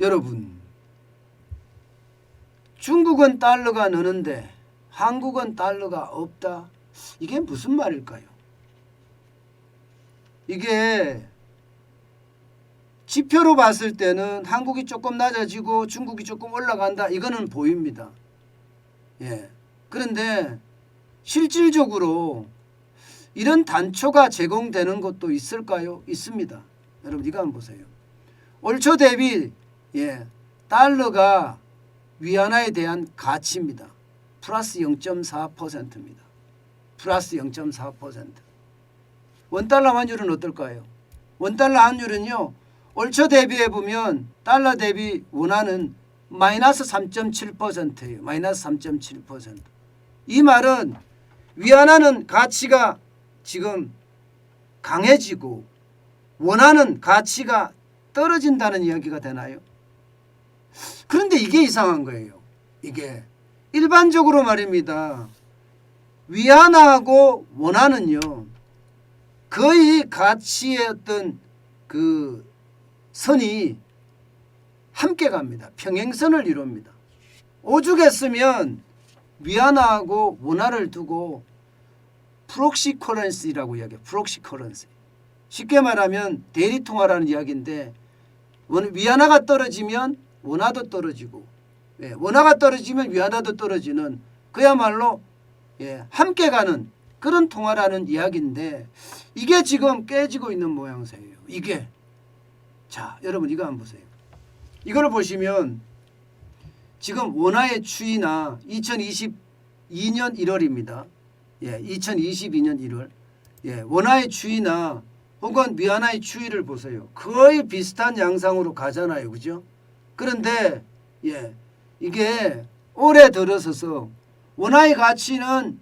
여러분, 중국은 달러가 느는데 한국은 달러가 없다. 이게 무슨 말일까요? 이게 지표로 봤을 때는 한국이 조금 낮아지고 중국이 조금 올라간다. 이거는 보입니다. 예. 그런데 실질적으로 이런 단초가 제공되는 것도 있을까요? 있습니다. 여러분 이거 한번 보세요. 올 초 대비 달러가 위안화에 대한 가치입니다. 플러스 0.4%입니다. 플러스 0.4%. 원달러 환율은 어떨까요? 원달러 환율은요. 올 초 대비해 보면 달러 대비 원화는 마이너스 3.7%예요. 마이너스 3.7%. 이 말은 위안화는 가치가 지금 강해지고 원화는 가치가 떨어진다는 이야기가 되나요? 그런데 이게 이상한 거예요. 이게 일반적으로 말입니다. 위안화하고 원화는요. 거의 가치의 어떤 그 선이 함께 갑니다. 평행선을 이룹니다. 오죽했으면 위안화하고 원화를 두고 프록시 커런시라고 이야기해요. 프록시 커런시. 쉽게 말하면 대리통화라는 이야기인데 위안화가 떨어지면 원화도 떨어지고 원화가 떨어지면 위안화도 떨어지는 그야말로 함께 가는 그런 통화라는 이야기인데 이게 지금 깨지고 있는 모양새예요. 이게. 자, 여러분 이거 한번 보세요. 이걸 보시면 지금 원화의 추이나 2022년 1월입니다. 2022년 1월. 원화의 추이나 혹은 위안화의 추이를 보세요. 거의 비슷한 양상으로 가잖아요. 그죠? 그런데 이게 올해 들어서서 원화의 가치는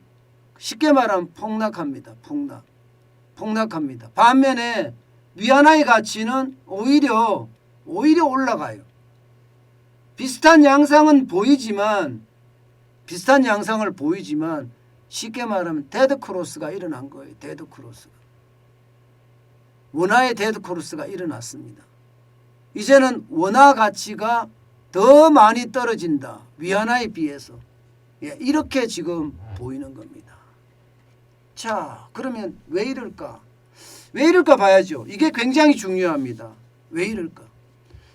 쉽게 말하면 폭락합니다. 폭락합니다. 반면에 위안화의 가치는 오히려 올라가요. 비슷한 양상은 보이지만 쉽게 말하면 데드크로스가 일어난 거예요. 데드크로스가. 원화의 데드크로스가 일어났습니다. 이제는 원화 가치가 더 많이 떨어진다. 위안화에 비해서. 이렇게 지금 보이는 겁니다. 자, 그러면 왜 이럴까? 왜 이럴까 봐야죠. 이게 굉장히 중요합니다. 왜 이럴까?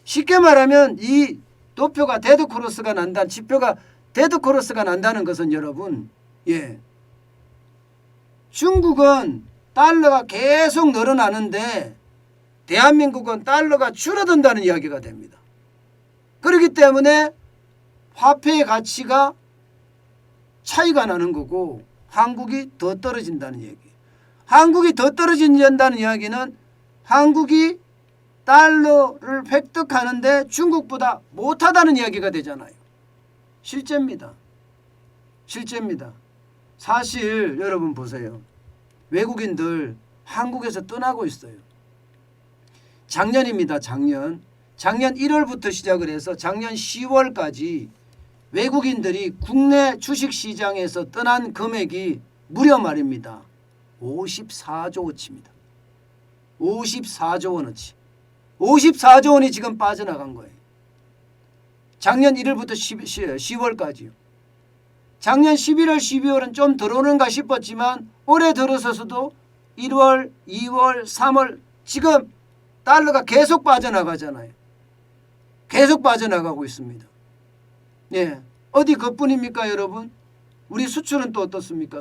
쉽게 말하면 이 도표가 데드크로스가 난다. 지표가 데드크로스가 난다는 것은 여러분 중국은 달러가 계속 늘어나는데 대한민국은 달러가 줄어든다는 이야기가 됩니다. 그렇기 때문에 화폐의 가치가 차이가 나는 거고 한국이 더 떨어진다는 얘기. 한국이 더 떨어진다는 이야기는 한국이 달러를 획득하는데 중국보다 못하다는 이야기가 되잖아요. 실제입니다. 사실 여러분 보세요. 외국인들 한국에서 떠나고 있어요. 작년입니다. 작년 1월부터 시작을 해서 작년 10월까지 외국인들이 국내 주식시장에서 떠난 금액이 무려 말입니다. 54조 원치입니다. 54조 원어치. 54조 원이 지금 빠져나간 거예요. 작년 1월부터 10월까지요. 작년 11월, 12월은 좀 들어오는가 싶었지만 올해 들어서서도 1월, 2월, 3월 지금 달러가 계속 빠져나가잖아요. 계속 빠져나가고 있습니다. 어디 그뿐입니까 여러분? 우리 수출은 또 어떻습니까?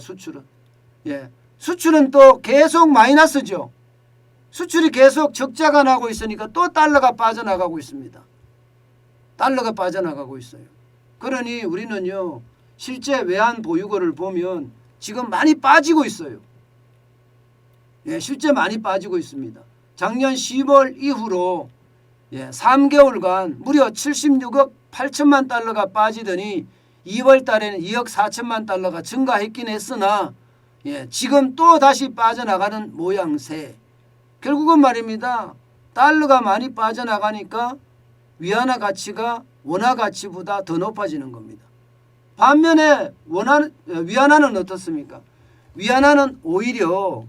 수출은 또 계속 마이너스죠. 수출이 계속 적자가 나고 있으니까 또 달러가 빠져나가고 있습니다. 달러가 빠져나가고 있어요. 그러니 우리는요. 실제 외환 보유고를 보면 지금 많이 빠지고 있어요. 실제 많이 빠지고 있습니다. 작년 10월 이후로 3개월간 무려 76억 8천만 달러가 빠지더니 2월 달에는 2억 4천만 달러가 증가했긴 했으나 지금 또 다시 빠져나가는 모양새. 결국은 말입니다. 달러가 많이 빠져나가니까 위안화 가치가 원화 가치보다 더 높아지는 겁니다. 반면에 위안화는 어떻습니까? 위안화는 오히려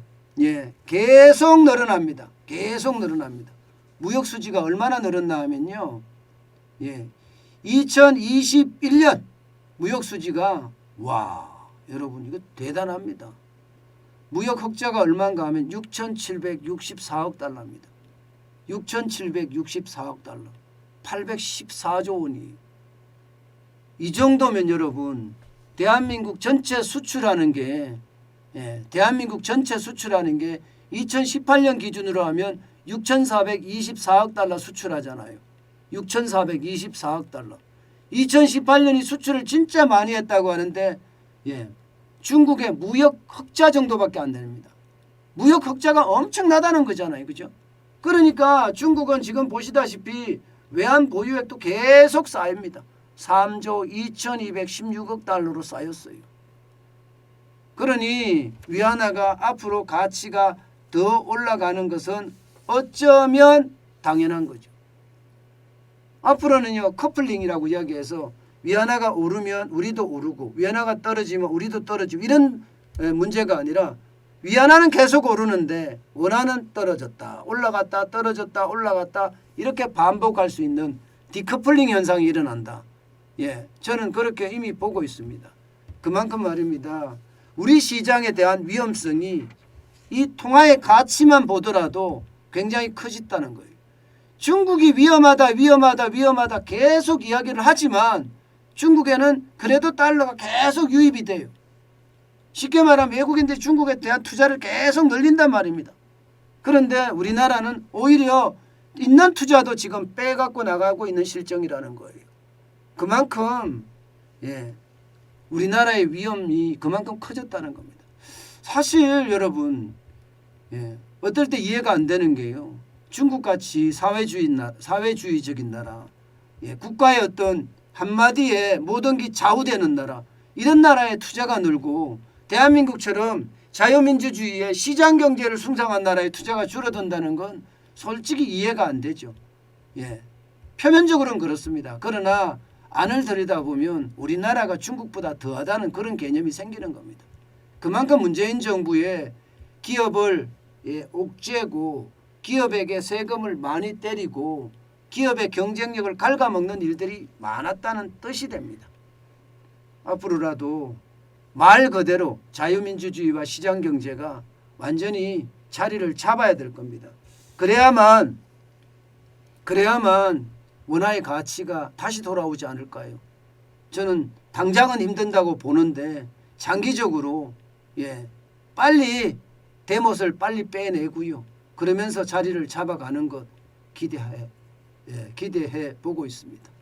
계속 늘어납니다. 무역 수지가 얼마나 늘었나 하면요. 예, 2021년 무역 수지가 와 여러분 이거 대단합니다. 무역 흑자가 얼마인가 하면 6,764억 달러입니다. 6,764억 달러. 814조 원이. 이 정도면 여러분 대한민국 전체 수출하는 게 대한민국 전체 수출하는 게 2018년 기준으로 하면 6,424억 달러 수출하잖아요. 6,424억 달러. 2018년이 수출을 진짜 많이 했다고 하는데 중국의 무역 흑자 정도밖에 안 됩니다. 무역 흑자가 엄청나다는 거잖아요. 그죠? 그러니까 중국은 지금 보시다시피 외환 보유액도 계속 쌓입니다. 3조 2216억 달러로 쌓였어요. 그러니 위안화가 앞으로 가치가 더 올라가는 것은 어쩌면 당연한 거죠. 앞으로는요 커플링이라고 이야기해서 위안화가 오르면 우리도 오르고 위안화가 떨어지면 우리도 떨어지고 이런 문제가 아니라 위안화는 계속 오르는데 원화는 떨어졌다 올라갔다 떨어졌다 올라갔다 이렇게 반복할 수 있는 디커플링 현상이 일어난다. 저는 그렇게 이미 보고 있습니다. 그만큼 말입니다. 우리 시장에 대한 위험성이 이 통화의 가치만 보더라도 굉장히 커졌다는 거예요. 중국이 위험하다 계속 이야기를 하지만 중국에는 그래도 달러가 계속 유입이 돼요. 쉽게 말하면 외국인들이 중국에 대한 투자를 계속 늘린단 말입니다. 그런데 우리나라는 오히려 있는 투자도 지금 빼갖고 나가고 있는 실정이라는 거예요. 그만큼 우리나라의 위험이 그만큼 커졌다는 겁니다. 사실 여러분 어떨 때 이해가 안 되는 게요. 중국같이 사회주의적인 나라 국가의 어떤 한마디에 모든 게 좌우되는 나라 이런 나라에 투자가 늘고 대한민국처럼 자유민주주의의 시장경제를 숭상한 나라에 투자가 줄어든다는 건 솔직히 이해가 안 되죠. 표면적으로는 그렇습니다. 그러나 안을 들여다보면 우리나라가 중국보다 더하다는 그런 개념이 생기는 겁니다. 그만큼 문재인 정부의 기업을 옥죄고 기업에게 세금을 많이 때리고 기업의 경쟁력을 갉아먹는 일들이 많았다는 뜻이 됩니다. 앞으로라도 말 그대로 자유민주주의와 시장경제가 완전히 자리를 잡아야 될 겁니다. 그래야만 원화의 가치가 다시 돌아오지 않을까요? 저는 당장은 힘든다고 보는데 장기적으로 빨리 대못을 빨리 빼내고요. 그러면서 자리를 잡아가는 것 기대해 보고 있습니다.